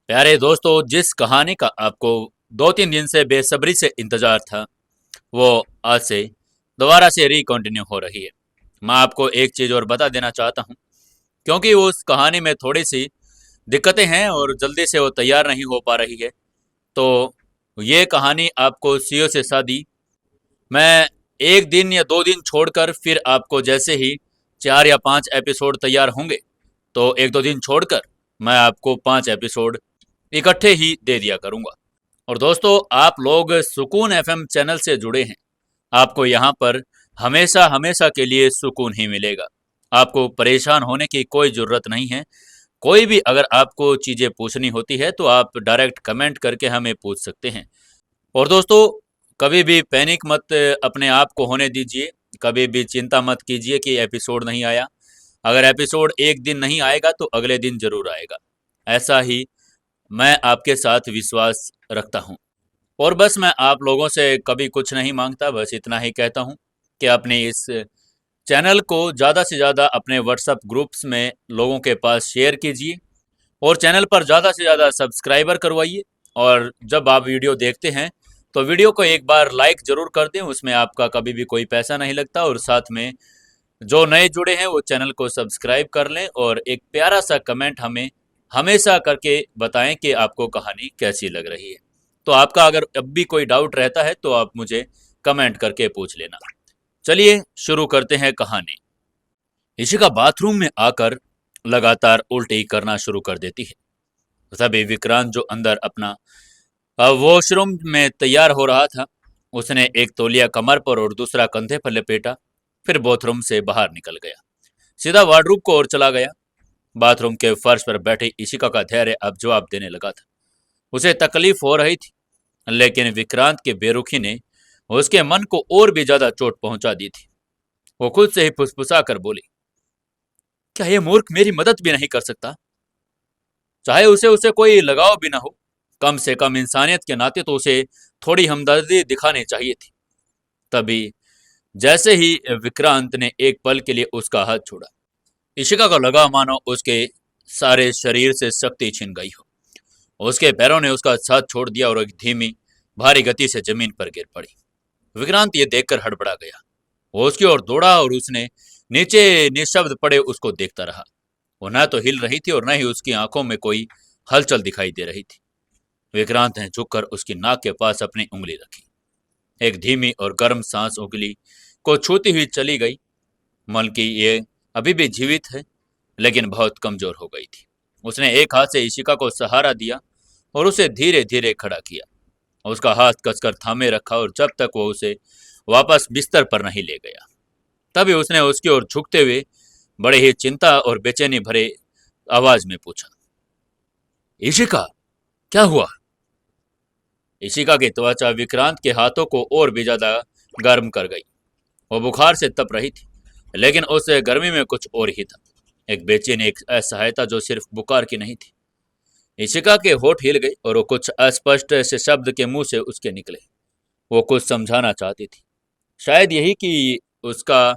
प्यारे दोस्तों, जिस कहानी का आपको 2-3 दिन से बेसब्री से इंतजार था, वो आज से दोबारा से रिकंटिन्यू हो रही है। मैं आपको एक चीज़ और बता देना चाहता हूँ, क्योंकि उस कहानी में थोड़ी सी दिक्कतें हैं और जल्दी से वो तैयार नहीं हो पा रही है। तो ये कहानी आपको सीओ से शादी, मैं 1 दिन या 2 दिन छोड़कर फिर आपको जैसे ही 4 या 5 एपिसोड तैयार होंगे, तो 1-2 दिन छोड़कर मैं आपको 5 एपिसोड इकट्ठे ही दे दिया करूँगा। और दोस्तों, आप लोग सुकून एफएम चैनल से जुड़े हैं, आपको यहाँ पर हमेशा हमेशा के लिए सुकून ही मिलेगा। आपको परेशान होने की कोई ज़रूरत नहीं है। कोई भी अगर आपको चीज़ें पूछनी होती है तो आप डायरेक्ट कमेंट करके हमें पूछ सकते हैं। और दोस्तों, कभी भी पैनिक मत अपने आप को होने दीजिए, कभी भी चिंता मत कीजिए कि एपिसोड नहीं आया। अगर एपिसोड एक दिन नहीं आएगा तो अगले दिन ज़रूर आएगा। ऐसा ही मैं आपके साथ विश्वास रखता हूँ। और बस मैं आप लोगों से कभी कुछ नहीं मांगता, बस इतना ही कहता हूँ कि अपने इस चैनल को ज़्यादा से ज़्यादा अपने व्हाट्सएप ग्रुप्स में लोगों के पास शेयर कीजिए और चैनल पर ज़्यादा से ज़्यादा सब्सक्राइबर करवाइए। और जब आप वीडियो देखते हैं तो वीडियो को एक बार लाइक ज़रूर कर दें, उसमें आपका कभी भी कोई पैसा नहीं लगता। और साथ में जो नए जुड़े हैं वो चैनल को सब्सक्राइब कर लें और एक प्यारा सा कमेंट हमें हमेशा करके बताएं कि आपको कहानी कैसी लग रही है। तो आपका अगर अब भी कोई डाउट रहता है तो आप मुझे कमेंट करके पूछ लेना। चलिए शुरू करते हैं कहानी। इशिका बाथरूम में आकर लगातार उल्टी करना शुरू कर देती है। तभी विक्रांत जो अंदर अपना वॉशरूम में तैयार हो रहा था, उसने एक तौलिया कमर पर और दूसरा कंधे पर लपेटा, फिर बाथरूम से बाहर निकल गया, सीधा वार्डरोब को ओर चला गया। बाथरूम के फर्श पर बैठी इशिका का धैर्य अब जवाब देने लगा था। उसे तकलीफ हो रही थी, लेकिन विक्रांत के बेरुखी ने उसके मन को और भी ज्यादा चोट पहुंचा दी थी। वो खुद से ही फुसफुसा कर बोली, क्या ये मूर्ख मेरी मदद भी नहीं कर सकता? चाहे उसे उसे कोई लगाव भी ना हो, कम से कम इंसानियत के नाते तो उसे थोड़ी हमदर्दी दिखानी चाहिए थी। तभी जैसे ही विक्रांत ने एक पल के लिए उसका हाथ छोड़ा, इशिका को लगा मानो उसके सारे शरीर से शक्ति छिन गई हो। उसके पैरों ने उसका साथ छोड़ दिया और एक धीमी भारी गति से जमीन पर गिर पड़ी। विक्रांत ये देखकर हड़बड़ा गया। वो उसकी ओर दौड़ा और उसने नीचे निशब्द पड़े उसको देखता रहा। वो न तो हिल रही थी और न ही उसकी आंखों में कोई हलचल दिखाई दे रही थी। विक्रांत ने झुककर उसकी नाक के पास अपनी उंगली रखी। एक धीमी और गर्म सांस उंगली को छूती हुई चली गई। मन की ये अभी भी जीवित है, लेकिन बहुत कमजोर हो गई थी। उसने एक हाथ से इशिका को सहारा दिया और उसे धीरे धीरे खड़ा किया। उसका हाथ कसकर थामे रखा और जब तक वो उसे वापस बिस्तर पर नहीं ले गया, तभी उसने उसकी ओर झुकते हुए बड़े ही चिंता और बेचैनी भरे आवाज में पूछा, इशिका, क्या हुआ? इशिका की त्वचा विक्रांत के हाथों को और भी ज्यादा गर्म कर गई। वो बुखार से तप रही थी, लेकिन उस गर्मी में कुछ और ही था, एक बेचैनी, एक असहायता जो सिर्फ बुखार की नहीं थी। इशिका के होठ हिल गए और वो कुछ अस्पष्ट से शब्द के मुंह से उसके निकले। वो कुछ समझाना चाहती थी, शायद यही कि उसका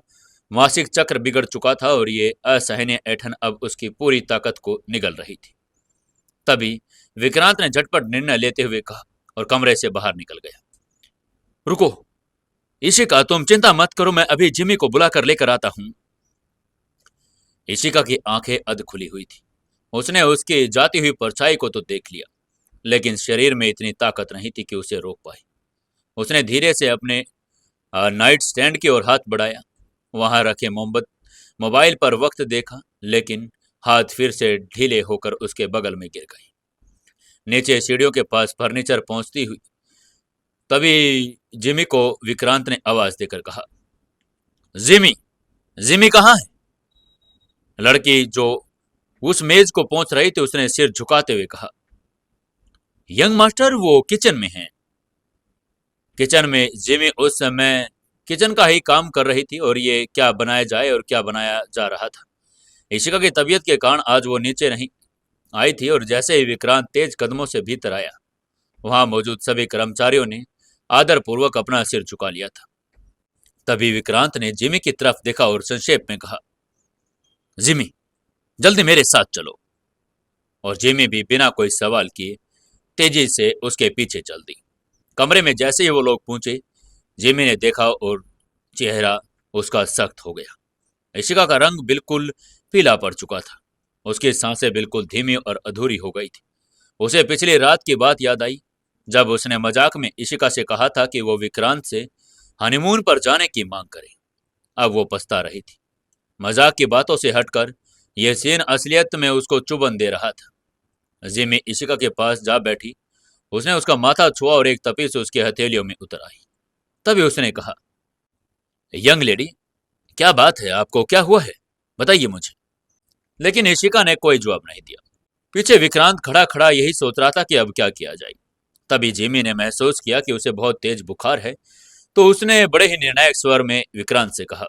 मासिक चक्र बिगड़ चुका था और ये असहनीय ऐंठन अब उसकी पूरी ताकत को निगल रही थी। तभी विक्रांत ने झटपट निर्णय लेते हुए कहा और कमरे से बाहर निकल गया। रुको इशिका, तुम चिंता मत करो, मैं अभी जिमी को बुला कर लेकर आता हूँ। इशिका की आंखें अध खुली हुई थी। उसने उसकी जाती हुई परछाई को तो देख लिया, लेकिन शरीर में इतनी ताकत नहीं थी कि उसे रोक पाए। उसने धीरे से अपने नाइट स्टैंड की ओर हाथ बढ़ाया, वहां रखे मोबाइल पर वक्त देखा, लेकिन हाथ फिर से ढीले होकर उसके बगल में गिर गए। नीचे सीढ़ियों के पास फर्नीचर पहुंचती हुई तभी जिमी को विक्रांत ने आवाज देकर कहा, जिमी, जिमी कहाँ है? लड़की जो उस मेज को पहुंच रही थी उसने सिर झुकाते हुए कहा, यंग मास्टर वो किचन में है। किचन में जिमी उस समय किचन का ही काम कर रही थी और ये क्या बनाया जाए और क्या बनाया जा रहा था। इशिका की तबीयत के कारण आज वो नीचे नहीं आई थी और जैसे ही विक्रांत तेज कदमों से भीतर आया, वहां मौजूद सभी कर्मचारियों ने आदरपूर्वक अपना सिर झुका लिया था। तभी विक्रांत ने जिमी की तरफ देखा और संक्षेप में कहा, जिमी, जल्दी मेरे साथ चलो। और जिमी भी बिना कोई सवाल किए तेजी से उसके पीछे चल दी। कमरे में जैसे ही वो लोग पहुंचे, जिमी ने देखा और चेहरा उसका सख्त हो गया। इशिका का रंग बिल्कुल पीला पड़ चुका था। उसकी सांसें बिल्कुल धीमी और अधूरी हो गई थी। उसे पिछली रात की बात याद आई, जब उसने मजाक में इशिका से कहा था कि वो विक्रांत से हनीमून पर जाने की मांग करे। अब वो पछता रही थी। मजाक की बातों से हटकर यह सीन असलियत में उसको चुभन दे रहा था। जिमी इशिका के पास जा बैठी। उसने उसका माथा छुआ और एक तपी से उसकी हथेलियों में उतर आई। तभी उसने कहा, यंग लेडी, क्या बात है, आपको क्या हुआ है, बताइए मुझे। लेकिन इशिका ने कोई जवाब नहीं दिया। पीछे विक्रांत खड़ा खड़ा यही सोच रहा था कि अब क्या किया जाए। तभी जिमी ने महसूस किया कि उसे बहुत तेज बुखार है, तो उसने बड़े ही निर्णायक स्वर में विक्रांत से कहा,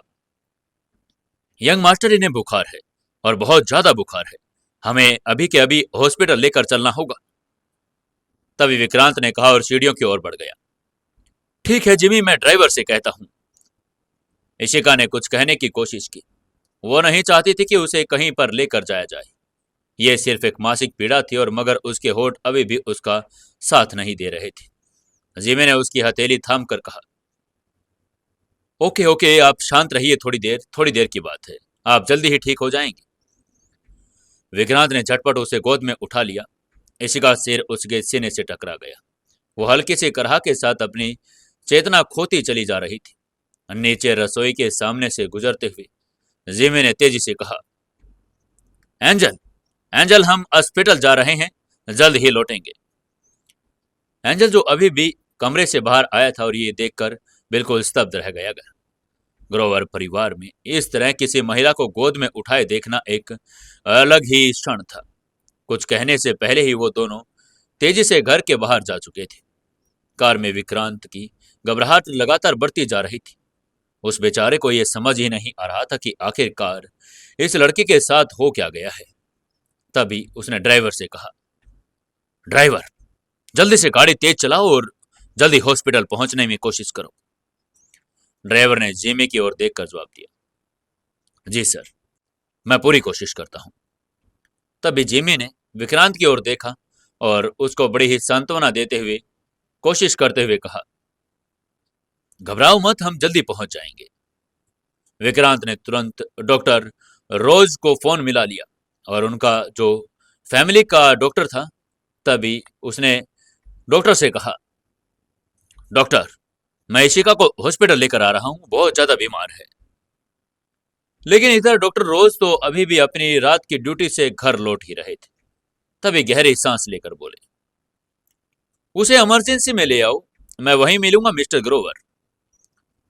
यंग मास्टर, इन्हें बुखार है और बहुत ज्यादा बुखार है। हमें अभी के अभी हॉस्पिटल लेकर चलना होगा। तभी विक्रांत ने कहा और सीढ़ियों की ओर बढ़ गया। ठीक है जिमी, मैं ड्राइवर से कहता हूं। इशिका ने कुछ कहने की कोशिश की। वो नहीं चाहती थी कि उसे कहीं पर लेकर जाया जाए। यह सिर्फ एक मासिक पीड़ा थी, और मगर उसके होठ अभी भी उसका साथ नहीं दे रहे थे। जिमी ने उसकी हथेली थाम कर कहा, ओके ओके, आप शांत रहिए, थोड़ी देर की बात है, आप जल्दी ही ठीक हो जाएंगे। विक्रांत ने झटपट उसे गोद में उठा लिया। इशिका सिर उसके सीने से टकरा गया। वो हल्की सी कराह के साथ अपनी चेतना खोती चली जा रही थी। नीचे रसोई के सामने से गुजरते हुए जिमी ने तेजी से कहा, एंजल, एंजल, हम हॉस्पिटल जा रहे हैं, जल्द ही लौटेंगे। एंजल, जो अभी भी कमरे से बाहर आया था और ये देखकर बिल्कुल स्तब्ध रह गया। ग्रोवर परिवार में इस तरह किसी महिला को गोद में उठाए देखना एक अलग ही क्षण था। कुछ कहने से पहले ही वो दोनों तेजी से घर के बाहर जा चुके थे। कार में विक्रांत की घबराहट लगातार बढ़ती जा रही थी। उस बेचारे को यह समझ ही नहीं आ रहा था कि आखिरकार इस लड़की के साथ हो क्या गया है। तभी उसने ड्राइवर से कहा, ड्राइवर, जल्दी से गाड़ी तेज चलाओ और जल्दी हॉस्पिटल पहुंचने में कोशिश करो। ड्राइवर ने जिमी की ओर देखकर जवाब दिया, जी सर, मैं पूरी कोशिश करता हूं। तभी जिमी ने विक्रांत की ओर देखा और उसको बड़ी ही सांत्वना देते हुए, कोशिश करते हुए कहा, घबराओ मत, हम जल्दी पहुंच जाएंगे। विक्रांत ने तुरंत डॉक्टर रोज को फोन मिला लिया और उनका जो फैमिली का डॉक्टर था, तभी उसने डॉक्टर से कहा, डॉक्टर, मैं इशिका को हॉस्पिटल लेकर आ रहा हूं, बहुत ज्यादा बीमार है। लेकिन इधर डॉक्टर रोज तो अभी भी अपनी रात की ड्यूटी से घर लौट ही रहे थे। तभी गहरी सांस लेकर बोले, उसे इमरजेंसी में ले आओ, मैं वहीं मिलूंगा मिस्टर ग्रोवर।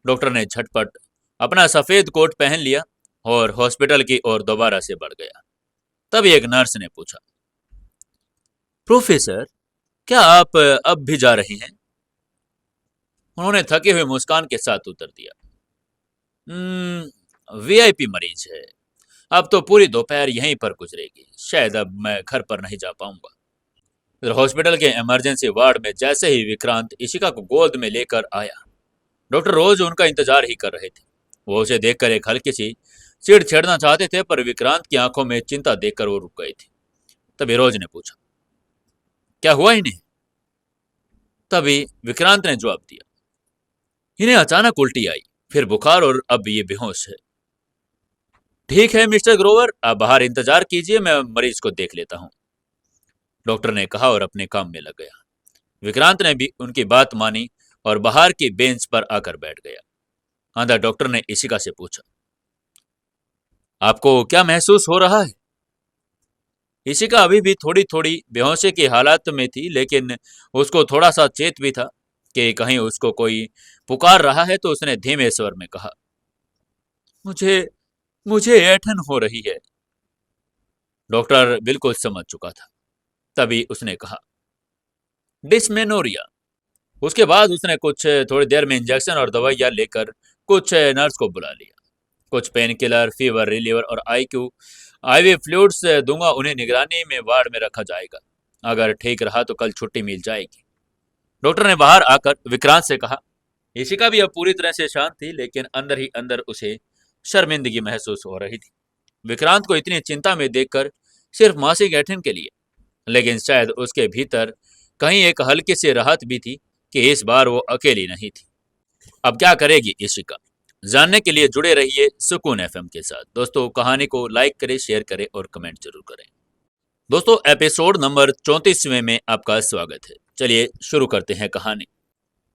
डॉक्टर ने झटपट अपना सफेद कोट पहन लिया और हॉस्पिटल की ओर दोबारा से बढ़ गया। तभी एक नर्स ने पूछा, प्रोफेसर, क्या आप अब भी जा रहे हैं? उन्होंने थके हुए मुस्कान के साथ उत्तर दिया, वीआईपी मरीज है, अब तो पूरी दोपहर यहीं पर गुजरेगी, शायद अब मैं घर पर नहीं जा पाऊंगा। हॉस्पिटल के इमरजेंसी वार्ड में जैसे ही विक्रांत इशिका को गोद में लेकर आया, डॉक्टर रोज उनका इंतजार ही कर रहे थे। वो उसे देखकर एक हल्की सी चिढ़ छेड़ना चाहते थे, पर विक्रांत की आंखों में चिंता देखकर वो रुक गए थे। तभी रोज ने पूछा, क्या हुआ इन्हें? तभी विक्रांत ने जवाब दिया, इन्हें अचानक उल्टी आई, फिर बुखार और अब ये बेहोश है। ठीक है मिस्टर ग्रोवर, आप बाहर इंतजार कीजिए, मैं मरीज को देख लेता हूं, डॉक्टर ने कहा और अपने काम में लग गया। विक्रांत ने भी उनकी बात मानी और बाहर की बेंच पर आकर बैठ गया। अंदर डॉक्टर ने इशिका से पूछा, आपको क्या महसूस हो रहा है? इशिका अभी भी थोड़ी थोड़ी बेहोशी की हालत में थी, लेकिन उसको थोड़ा सा चेत भी था कि कहीं उसको कोई पुकार रहा है, तो उसने धीमे स्वर में कहा, मुझे मुझे ऐंठन हो रही है। डॉक्टर बिल्कुल समझ चुका था। तभी उसने कहा, डिस्मेनोरिया। उसके बाद उसने कुछ थोड़ी देर में इंजेक्शन और दवाइयां लेकर कुछ नर्स को बुला लिया। कुछ पेन किलर, फीवर रिलीवर और आईवी फ्लूइड्स दूंगा। उन्हें निगरानी में वार्ड में रखा जाएगा। अगर ठीक रहा तो कल छुट्टी मिल जाएगी। डॉक्टर ने बाहर आकर विक्रांत से कहा। इशिका भी अब पूरी तरह से शांत थी, लेकिन अंदर ही अंदर उसे शर्मिंदगी महसूस हो रही थी। विक्रांत को इतनी चिंता में देखकर सिर्फ मासिक ऐंठन के लिए लेकिन शायद उसके भीतर कहीं एक हल्की सी राहत भी थी कि इस बार वो अकेली नहीं थी। अब क्या करेगी इशिका, जानने के लिए जुड़े रहिए सुकून एफएम के साथ। दोस्तों, कहानी को लाइक करें, शेयर करें और कमेंट जरूर करें। दोस्तों, एपिसोड नंबर 34वें में आपका स्वागत है। चलिए शुरू करते हैं कहानी।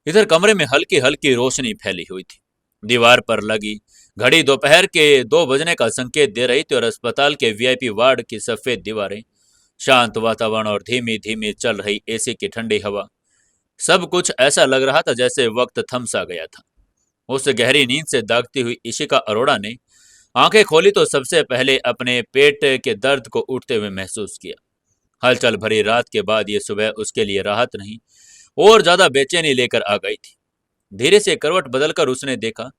इधर कमरे में हल्की हल्की रोशनी फैली हुई थी। दीवार पर लगी घड़ी दोपहर के 2 बजने का संकेत दे रही थी और अस्पताल के वीआईपी वार्ड की सफेद दीवारें, शांत वातावरण और धीमी धीमी चल रही एसी की ठंडी हवा, सब कुछ ऐसा लग रहा था जैसे वक्त थम सा गया था। उस गहरी नींद से जागती हुई इशिका अरोड़ा ने आंखें खोली तो सबसे पहले अपने पेट के दर्द को उठते हुए महसूस किया। हलचल भरी रात के बाद ये सुबह उसके लिए राहत नहीं और ज्यादा बेचैनी लेकर आ गई थी। धीरे से करवट बदलकर उसने देखा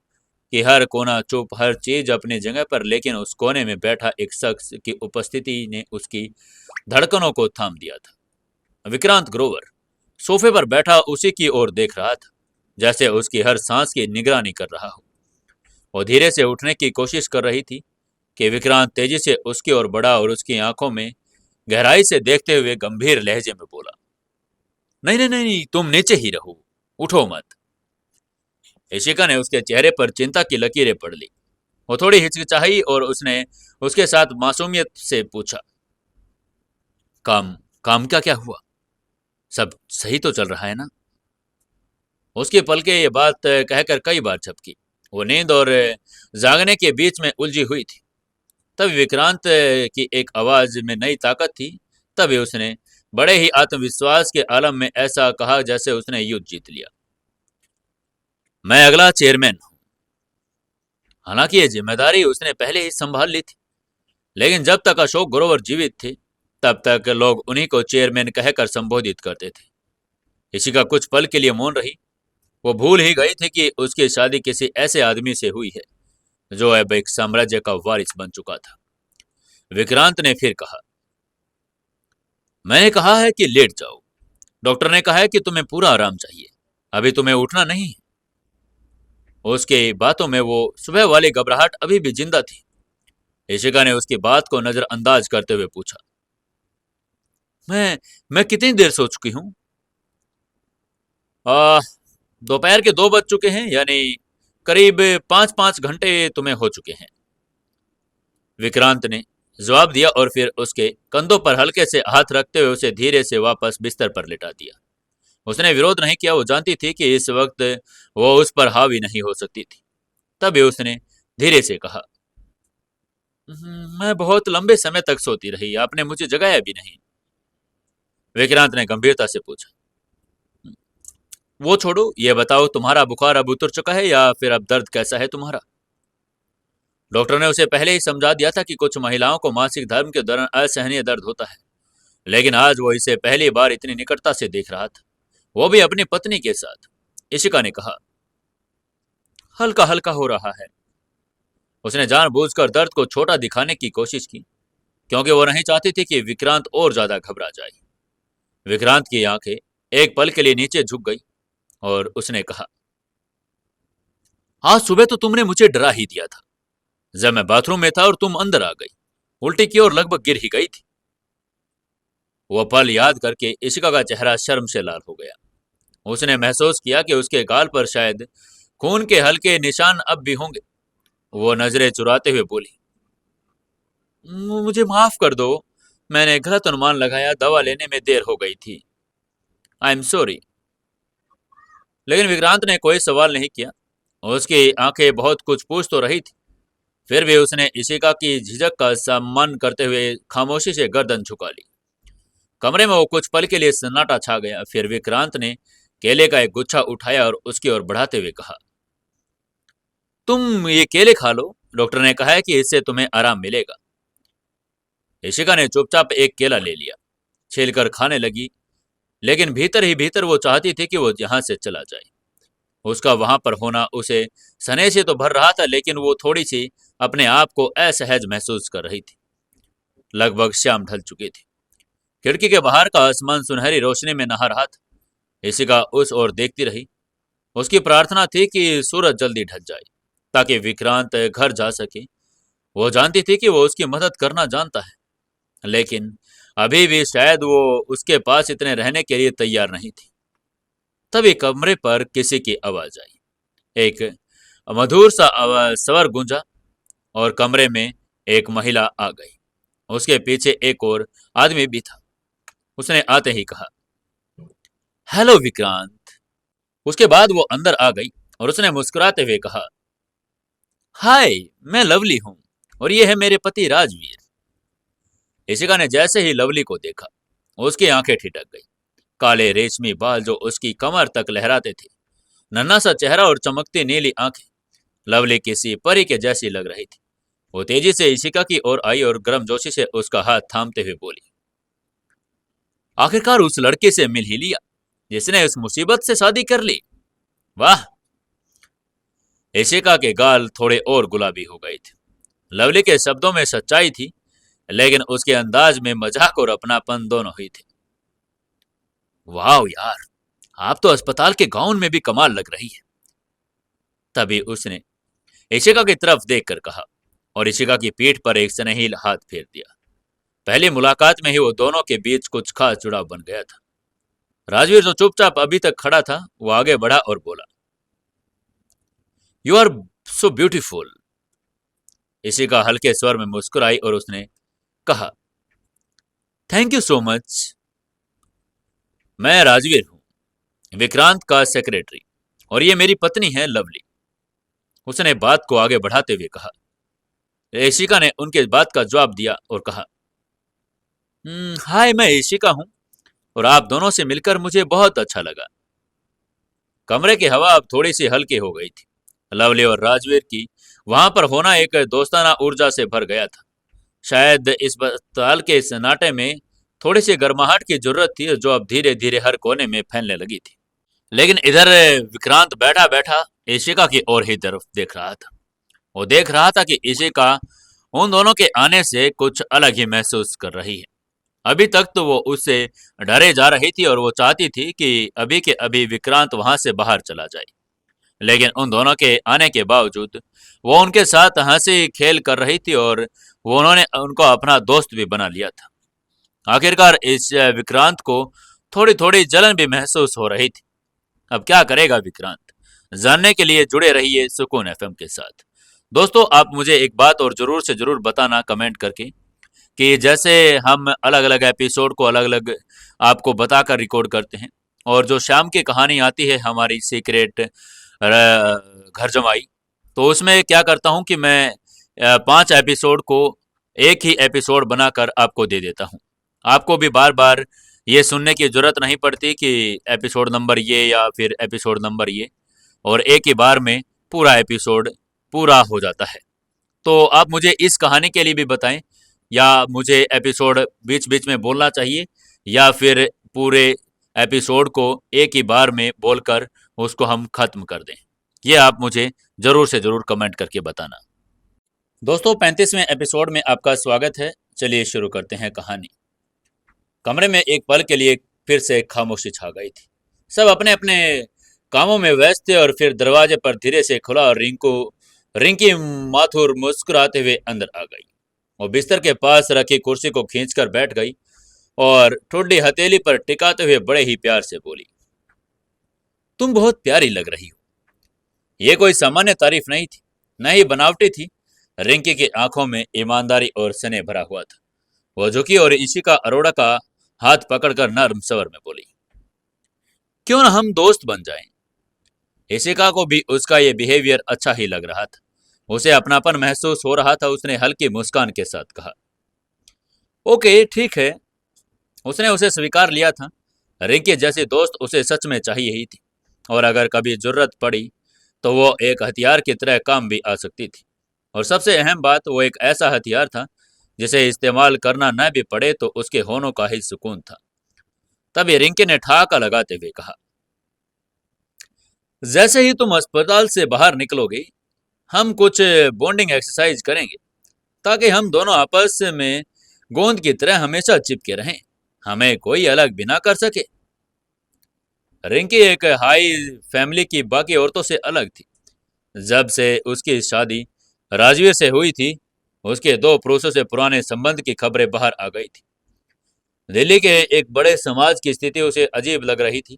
कि हर कोना चुप, हर चीज अपनी जगह पर, लेकिन उस कोने में बैठा एक शख्स की उपस्थिति ने उसकी धड़कनों को थाम दिया था। विक्रांत ग्रोवर सोफे पर बैठा उसी की ओर देख रहा था, जैसे उसकी हर सांस की निगरानी कर रहा हो। वो धीरे से उठने की कोशिश कर रही थी कि विक्रांत तेजी से उसकी ओर बढ़ा और उसकी आंखों में गहराई से देखते हुए गंभीर लहजे में बोला, नहीं नहीं नहीं, तुम नीचे ही रहो, उठो मत। इशिका ने उसके चेहरे पर चिंता की लकीरें पढ़ ली। वो थोड़ी हिचकिचाई और उसने उसके साथ मासूमियत से पूछा, काम काम क्या क्या हुआ? सब सही तो चल रहा है ना? उसकी पलकें ये बात कहकर कई बार झपकी। वो नींद और जागने के बीच में उलझी हुई थी। तब विक्रांत की एक आवाज में नई ताकत थी। तभी उसने बड़े ही आत्मविश्वास के आलम में ऐसा कहा जैसे उसने युद्ध जीत लिया, मैं अगला चेयरमैन हूं। हालांकि ये जिम्मेदारी उसने पहले ही संभाल ली थी, लेकिन जब तक अशोक ग्रोवर जीवित थे तब तक लोग उन्हीं को चेयरमैन कहकर संबोधित करते थे। इसी का कुछ पल के लिए मौन रही। वो भूल ही गई थी कि उसकी शादी किसी ऐसे आदमी से हुई है जो अब एक साम्राज्य का वारिस बन चुका था। विक्रांत ने फिर कहा, मैंने कहा है कि लेट जाओ। डॉक्टर ने कहा है कि तुम्हें पूरा आराम चाहिए, अभी तुम्हें उठना नहीं है। उसकी बातों में वो सुबह वाली घबराहट अभी भी जिंदा थी। इशिका ने उसकी बात को नजरअंदाज करते हुए पूछा, मैं कितनी देर सो चुकी हूं? दोपहर के 2 बज चुके हैं, यानी करीब 5-5 घंटे तुम्हें हो चुके हैं, विक्रांत ने जवाब दिया और फिर उसके कंधों पर हल्के से हाथ रखते हुए उसे धीरे से वापस बिस्तर पर लिटा दिया। उसने विरोध नहीं किया। वो जानती थी कि इस वक्त वो उस पर हावी नहीं हो सकती थी। तभी उसने धीरे से कहा, मैं बहुत लंबे समय तक सोती रही, आपने मुझे जगाया भी नहीं। विक्रांत ने गंभीरता से पूछा, वो छोड़ो, ये बताओ तुम्हारा बुखार अब उतर चुका है या फिर अब दर्द कैसा है तुम्हारा? डॉक्टर ने उसे पहले ही समझा दिया था कि कुछ महिलाओं को मासिक धर्म के दौरान असहनीय दर्द होता है, लेकिन आज वो इसे पहली बार इतनी निकटता से देख रहा था, वो भी अपनी पत्नी के साथ। इशिका ने कहा, हल्का हल्का हो रहा है। उसने जानबूझकर दर्द को छोटा दिखाने की कोशिश की, क्योंकि वो नहीं चाहती थी कि विक्रांत और ज्यादा घबरा जाए। विक्रांत की आंखें एक पल के लिए नीचे झुक गई और उसने कहा, आज सुबह तो तुमने मुझे डरा ही दिया था, जब मैं बाथरूम में था और तुम अंदर आ गई, उल्टी की और लगभग गिर ही गई थी। वह पल याद करके इशिका का चेहरा शर्म से लाल हो गया। उसने महसूस किया कि उसके गाल पर शायद खून के हल्के निशान अब भी होंगे। वो नजरें चुराते हुए बोली, मुझे माफ कर दो, मैंने गलत अनुमान लगाया, दवा लेने में देर हो गई थी, आई एम सॉरी। लेकिन विक्रांत ने कोई सवाल नहीं किया। उसकी आंखें बहुत कुछ पूछ तो रही थी, फिर भी उसने इशिका की झिझक का सम्मान करते हुए खामोशी से गर्दन झुका ली। कमरे में वो कुछ पल के लिए सन्नाटा छा गया। फिर विक्रांत ने केले का एक गुच्छा उठाया और उसकी ओर बढ़ाते हुए कहा, तुम ये केले खा लो, डॉक्टर ने कहा है कि इससे तुम्हें आराम मिलेगा। इशिका ने चुपचाप एक केला ले लिया, छीलकर खाने लगी, लेकिन भीतर ही भीतर वो चाहती थी कि वो यहाँ से चला जाए। उसका वहां पर होना उसे सने से तो भर रहा था, लेकिन वो थोड़ी सी अपने आप को असहज महसूस कर रही थी। लगभग शाम ढल चुकी थी। खिड़की के बाहर का आसमान सुनहरी रोशनी में नहा रहा था। इशिका उस ओर देखती रही। उसकी प्रार्थना थी कि सूरज जल्दी ढल जाए ताकि विक्रांत घर जा सके। वो जानती थी कि वो उसकी मदद करना जानता है, लेकिन अभी भी शायद वो उसके पास इतने रहने के लिए तैयार नहीं थी। तभी कमरे पर किसी की आवाज आई। एक मधुर सा स्वर गूंजा और कमरे में एक महिला आ गई। उसके पीछे एक और आदमी भी था। उसने आते ही कहा, हेलो विक्रांत। उसके बाद वो अंदर आ गई और उसने मुस्कुराते हुए कहा, हाय, मैं लवली हूं और ये है मेरे पति राजवीर। इशिका ने जैसे ही लवली को देखा, उसकी आंखें ठिठक गई। काले रेशमी बाल जो उसकी कमर तक लहराते थे, नन्हा सा चेहरा और चमकती नीली आंखें लवली किसी परी के जैसी लग रही थी। वो तेजी से इशिका की ओर आई और गर्मजोशी से उसका हाथ थामते हुए बोली, आखिरकार उस लड़के से मिल ही लिया जिसने उस मुसीबत से शादी कर ली। वाह। इशिका के गाल थोड़े और गुलाबी हो गए थे। लवली के शब्दों में सच्चाई थी, लेकिन उसके अंदाज में मजाक और अपनापन दोनों ही थे। वाह यार, आप तो अस्पताल के गाउन में भी कमाल लग रही है। तभी उसने इशिका की तरफ देखकर कहा और इशिका की पीठ पर एक स्नेही हाथ फेर दिया। पहली मुलाकात में ही वो दोनों के बीच कुछ खास जुड़ाव बन गया था। राजवीर जो चुपचाप अभी तक खड़ा था, वो आगे बढ़ा और बोला, you are so beautiful. Ishika हल्के स्वर में मुस्कुराई और उसने कहा, थैंक यू सो मच। मैं राजवीर हूं, विक्रांत का सेक्रेटरी, और ये मेरी पत्नी है लवली। उसने बात को आगे बढ़ाते हुए कहा। इशिका ने उनके बात का जवाब दिया और कहा, हाय, मैं इशिका हूं और आप दोनों से मिलकर मुझे बहुत अच्छा लगा। कमरे की हवा अब थोड़ी सी हल्की हो गई थी। लवली और राजवीर की वहां पर होना एक दोस्ताना ऊर्जा से भर गया था। शायद इस अस्पताल के सन्नाटे में थोड़ी सी गर्माहट की जरूरत थी जो अब धीरे धीरे हर कोने में फैलने लगी थी। लेकिन इधर विक्रांत बैठा बैठा इशिका की ओर ही तरफ देख रहा था। वो देख रहा था कि इशिका उन दोनों के आने से कुछ अलग ही महसूस कर रही है। अभी तक तो वो उससे डरे जा रही थी और वो चाहती थी कि अभी के अभी विक्रांत वहां से बाहर चला जाए। लेकिन उन दोनों के आने के बावजूद वो उनके साथ हंसी खेल कर रही थी और वो उन्होंने उनको अपना दोस्त भी बना लिया था। आखिरकार इस विक्रांत को थोड़ी थोड़ी जलन भी महसूस हो रही थी। अब क्या करेगा विक्रांत, जानने के लिए जुड़े रहिए सुकून एफएम के साथ। दोस्तों, आप मुझे एक बात और जरूर से जरूर बताना कमेंट करके कि जैसे हम अलग अलग एपिसोड को अलग अलग आपको बताकर रिकॉर्ड करते हैं, और जो शाम की कहानी आती है हमारी सीक्रेट घर जमाई, तो उसमें क्या करता हूं कि मैं 5 एपिसोड को एक ही एपिसोड बनाकर आपको दे देता हूं। आपको भी बार बार ये सुनने की जरूरत नहीं पड़ती कि एपिसोड नंबर ये या फिर एपिसोड नंबर ये, और एक ही बार में पूरा एपिसोड पूरा हो जाता है। तो आप मुझे इस कहानी के लिए भी बताएं, या मुझे एपिसोड बीच बीच में बोलना चाहिए, या फिर पूरे एपिसोड को एक ही बार में बोलकर उसको हम खत्म कर दें। ये आप मुझे जरूर से जरूर कमेंट करके बताना। दोस्तों, 35वें एपिसोड में आपका स्वागत है। चलिए शुरू करते हैं कहानी। कमरे में एक पल के लिए फिर से खामोशी छा गई थी। सब अपने अपने कामों में व्यस्त थे और फिर दरवाजे पर धीरे से खुला और रिंकी माथुर मुस्कुराते हुए अंदर आ गई। वो बिस्तर के पास रखी कुर्सी को खींचकर बैठ गई और ठुड्डी हथेली पर टिकाते हुए बड़े ही प्यार से बोली, तुम बहुत प्यारी लग रही हो। ये कोई सामान्य तारीफ नहीं थी, न ही बनावटी थी। रिंकी की आंखों में ईमानदारी और स्नेह भरा हुआ था। वो झुकी और इशिका अरोड़ा का हाथ पकड़कर नर्म स्वर में बोली, क्यों ना हम दोस्त बन जाएं। इशिका को भी उसका ये बिहेवियर अच्छा ही लग रहा था। उसे अपनापन महसूस हो रहा था। उसने हल्की मुस्कान के साथ कहा, ओके ठीक है। उसने उसे स्वीकार लिया था। रिंकी जैसी दोस्त उसे सच में चाहिए ही थी, और अगर कभी जरूरत पड़ी तो वो एक हथियार की तरह काम भी आ सकती थी। और सबसे अहम बात, वो एक ऐसा हथियार था जिसे इस्तेमाल करना न भी पड़े तो उसके होनों का ही सुकून था। तभी रिंकी ने ठहाका लगाते हुए कहा, जैसे ही तुम अस्पताल से बाहर निकलोगे, हम कुछ बॉन्डिंग एक्सरसाइज करेंगे ताकि हम दोनों आपस में गोंद की तरह हमेशा चिपके रहें, हमें कोई अलग भी ना कर सके। रिंकी एक हाई फैमिली की बाकी औरतों से अलग थी। जब से उसकी शादी राजवीर से हुई थी, उसके 2 पुरुषों से पुराने संबंध की खबरें बाहर आ गई थी। दिल्ली के एक बड़े समाज की स्थिति उसे अजीब लग रही थी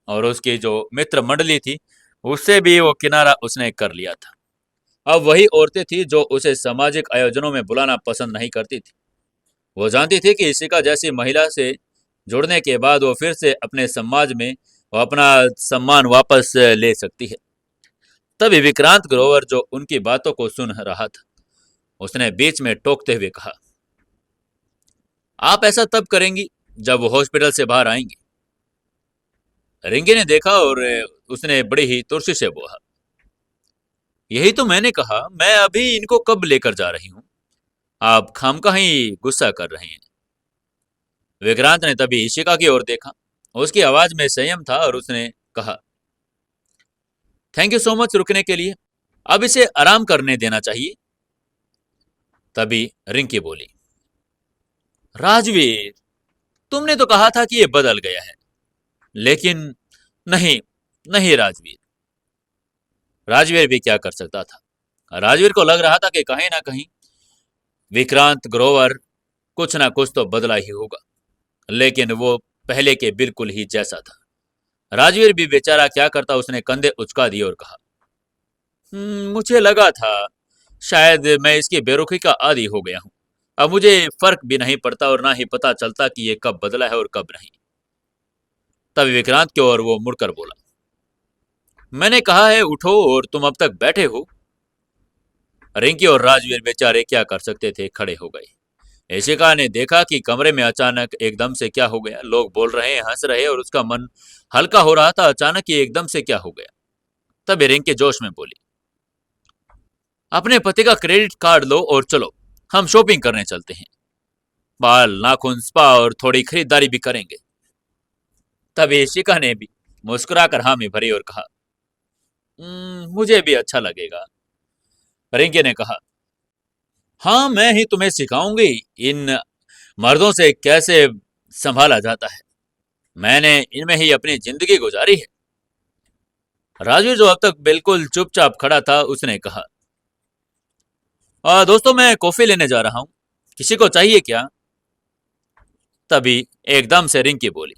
और उसकी जो मित्र मंडली थी उससे भी वो किनारा उसने कर लिया था। अब वही औरतें थी जो उसे सामाजिक आयोजनों में बुलाना पसंद नहीं करती थी। वो जानती थी कि इशिका जैसी महिला से जुड़ने के बाद वो फिर से अपने समाज में वो अपना सम्मान वापस ले सकती है। तभी विक्रांत ग्रोवर जो उनकी बातों को सुन रहा था उसने बीच में टोकते हुए कहा, आप ऐसा तब करेंगी जब वो हॉस्पिटल से बाहर आएंगी। रिंकी ने देखा और उसने बड़ी ही तुरसी से बोला, यही तो मैंने कहा, मैं अभी इनको कब लेकर जा रही हूँ, आप खामखा ही गुस्सा कर रहे हैं। विक्रांत ने तभी इशिका की ओर देखा। उसकी आवाज में संयम था और उसने कहा, थैंक यू सो मच रुकने के लिए, अब इसे आराम करने देना चाहिए। तभी रिंकी बोली, राजवीर, तुमने तो कहा था कि ये बदल गया है, लेकिन नहीं, नहीं राजवीर। राजवीर भी क्या कर सकता था। राजवीर को लग रहा था कि कहीं ना कहीं विक्रांत ग्रोवर कुछ ना कुछ तो बदला ही होगा, लेकिन वो पहले के बिल्कुल ही जैसा था। राजवीर भी बेचारा क्या करता, उसने कंधे उचका दिए और कहा, मुझे लगा था शायद मैं इसकी बेरुखी का आदी हो गया हूं। अब मुझे फर्क भी नहीं पड़ता और ना ही पता चलता कि ये कब बदला है और कब नहीं। तभी विक्रांत की ओर वो मुड़कर बोला, मैंने कहा है उठो और तुम अब तक बैठे हो। रिंकी और राजवीर बेचारे क्या कर सकते थे, खड़े हो गए। इशिका ने देखा कि कमरे में अचानक एकदम से क्या हो गया। लोग बोल रहे हैं, हंस रहे और उसका मन हल्का हो रहा था। अचानक ही एकदम से क्या हो गया। तभी रिंकी जोश में बोली, अपने पति का क्रेडिट कार्ड लो और चलो, हम शॉपिंग करने चलते हैं। बाल, नाखून, स्पा और थोड़ी खरीदारी भी करेंगे। तभी इशिका ने भी मुस्कुराकर हामी भरी और कहा, मुझे भी अच्छा लगेगा। रिंकी ने कहा, हाँ, मैं ही तुम्हें सिखाऊंगी इन मर्दों से कैसे संभाला जाता है। मैंने इनमें ही अपनी जिंदगी गुजारी है। राजवीर जो अब तक बिल्कुल चुपचाप खड़ा था उसने कहा, दोस्तों, मैं कॉफी लेने जा रहा हूँ, किसी को चाहिए क्या? तभी एकदम से रिंकी बोली,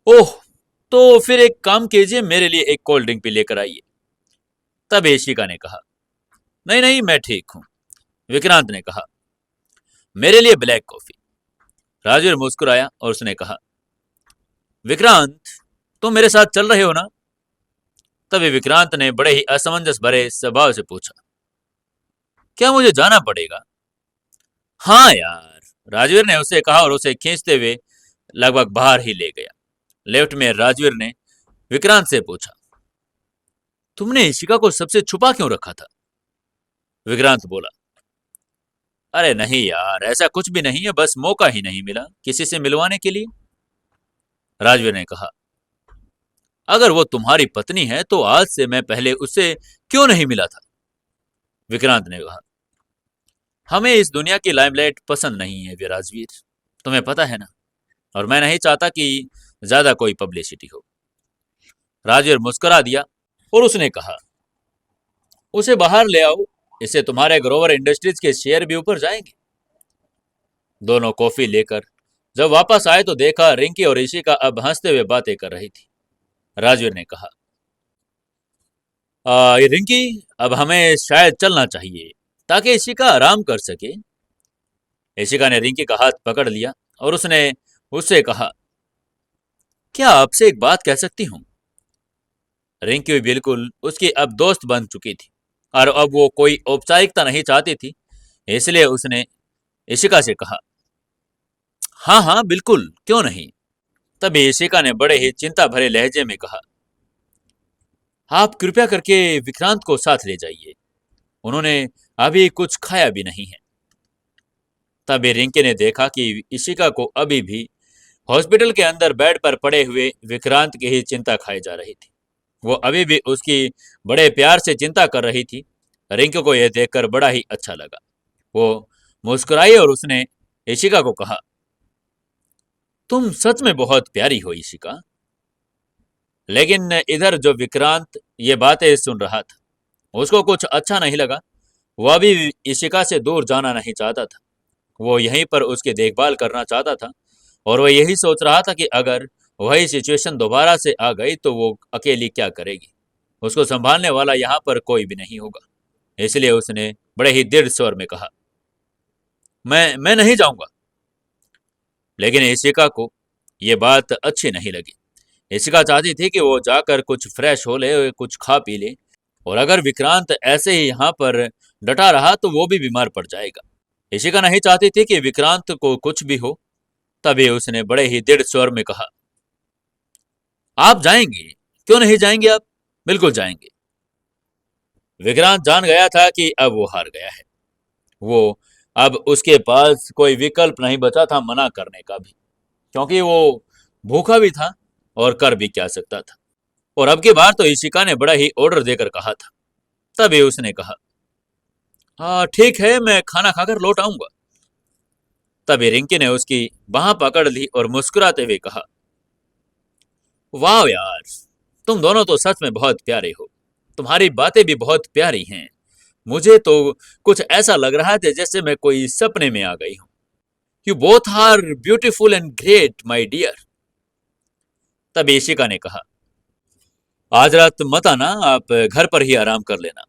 ओह, तो फिर एक काम कीजिए, मेरे लिए एक कोल्ड ड्रिंक भी लेकर आइए। तब इशिका ने कहा, नहीं नहीं, मैं ठीक हूँ। विक्रांत ने कहा, मेरे लिए ब्लैक कॉफी। राजवीर मुस्कुराया और उसने कहा, विक्रांत, तुम मेरे साथ चल रहे हो ना? तभी विक्रांत ने बड़े ही असमंजस भरे स्वभाव से पूछा, क्या मुझे जाना पड़ेगा? हाँ यार, राजवीर ने उसे कहा और उसे खींचते हुए लगभग बाहर ही ले गया। लिफ्ट में राजवीर ने विक्रांत से पूछा, तुमने इशिका को सबसे छुपा क्यों रखा था? विक्रांत बोला, अरे नहीं यार, ऐसा कुछ भी नहीं है, बस मौका ही नहीं मिला किसी से मिलवाने के लिए। राजवीर ने कहा, अगर वो तुम्हारी पत्नी है तो आज से मैं पहले उससे क्यों नहीं मिला था? विक्रांत ने कहा, हमें इस दुनिया की लाइमलाइट पसंद नहीं है राजवीर, तुम्हें पता है ना, और मैं नहीं चाहता कि ज्यादा कोई पब्लिसिटी हो। राजवीर मुस्कुरा दिया और उसने कहा, उसे बाहर ले आओ, इससे तुम्हारे ग्रोवर इंडस्ट्रीज के शेयर भी ऊपर जाएंगे। दोनों कॉफी लेकर जब वापस आए तो देखा रिंकी और इशिका अब हंसते हुए बातें कर रही थी। राजवीर ने कहा, ये रिंकी, अब हमें शायद चलना चाहिए ताकि इशिका आराम कर सके। इशिका ने रिंकी का हाथ पकड़ लिया और उसने उससे कहा, क्या आपसे एक बात कह सकती हूँ? रिंकी भी बिल्कुल उसकी अब दोस्त बन चुकी थी और अब वो कोई औपचारिकता नहीं चाहती थी, इसलिए उसने इशिका से कहा, हाँ हाँ बिल्कुल, क्यों नहीं। तभी इशिका ने बड़े ही चिंता भरे लहजे में कहा, आप कृपया करके विक्रांत को साथ ले जाइए, उन्होंने अभी कुछ खाया भी नहीं है। तभी रिंकी ने देखा कि इशिका को अभी भी हॉस्पिटल के अंदर बेड पर पड़े हुए विक्रांत की ही चिंता खाई जा रही थी। वो अभी भी उसकी बड़े प्यार से चिंता कर रही थी। रिंकी को यह देखकर बड़ा ही अच्छा लगा। वो मुस्कुराई और उसने इशिका को कहा, तुम सच में बहुत प्यारी हो इशिका। लेकिन इधर जो विक्रांत ये बातें सुन रहा था उसको कुछ अच्छा नहीं लगा। वह भी इशिका से दूर जाना नहीं चाहता था। वो यहीं पर उसकी देखभाल करना चाहता था और वह यही सोच रहा था कि अगर वही सिचुएशन दोबारा से आ गई तो वो अकेली क्या करेगी। उसको संभालने वाला यहाँ पर कोई भी नहीं होगा। इसलिए उसने बड़े ही दृढ़ स्वर में कहा, मैं नहीं जाऊंगा। लेकिन इशिका को ये बात अच्छी नहीं लगी। इशिका चाहती थी कि वो जाकर कुछ फ्रेश हो ले, कुछ खा पी ले, और अगर विक्रांत ऐसे ही यहाँ पर डटा रहा तो वो भी बीमार पड़ जाएगा। इशिका नहीं चाहती थी कि विक्रांत को कुछ भी हो। तभी उसने बड़े ही दृढ़ स्वर में कहा, आप जाएंगे? क्यों नहीं जाएंगे आप? बिल्कुल जाएंगे। विक्रांत जान गया था कि अब वो हार गया है। वो अब उसके पास कोई विकल्प नहीं बचा था मना करने का भी, क्योंकि वो भूखा भी था और कर भी क्या सकता था। और अब की बार तो इशिका ने बड़ा ही ऑर्डर देकर कहा था। तभी उसने कहा, हाँ ठीक है, मैं खाना खाकर लौट आऊंगा। तभी रिंकी ने उसकी बाह पकड़ ली और मुस्कुराते हुए कहा, वाह यार, तुम दोनों तो सच में बहुत प्यारे हो। तुम्हारी बातें भी बहुत प्यारी हैं। मुझे तो कुछ ऐसा लग रहा था जैसे मैं कोई सपने में आ गई हूं। You both are beautiful and great my dear. तभी इशिका ने कहा, आज रात मत आना, आप घर पर ही आराम कर लेना।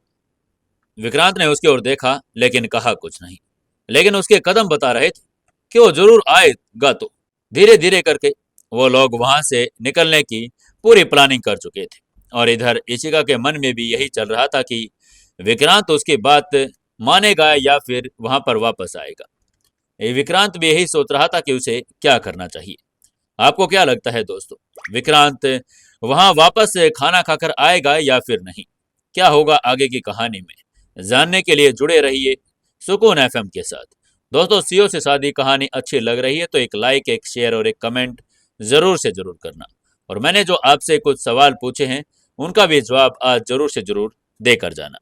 विक्रांत ने उसकी ओर देखा लेकिन कहा कुछ नहीं। लेकिन उसके कदम बता रहे थे कि वो जरूर आएगा। तो धीरे धीरे करके वो लोग वहां से निकलने की पूरी प्लानिंग कर चुके थे। और इधर इशिका के मन में भी यही चल रहा था कि विक्रांत उसकी बात मानेगा या फिर वहां पर वापस आएगा। ये विक्रांत भी यही सोच रहा था कि उसे क्या करना चाहिए। आपको क्या लगता है दोस्तों, विक्रांत वहां वापस खाना खाकर आएगा या फिर नहीं? क्या होगा आगे की कहानी में, जानने के लिए जुड़े रहिए सुकून एफएम के साथ। दोस्तों, सीओ से शादी कहानी अच्छी लग रही है तो एक लाइक, एक शेयर और एक कमेंट जरूर से जरूर करना। और मैंने जो आपसे कुछ सवाल पूछे हैं उनका भी जवाब आज जरूर से जरूर देकर जाना।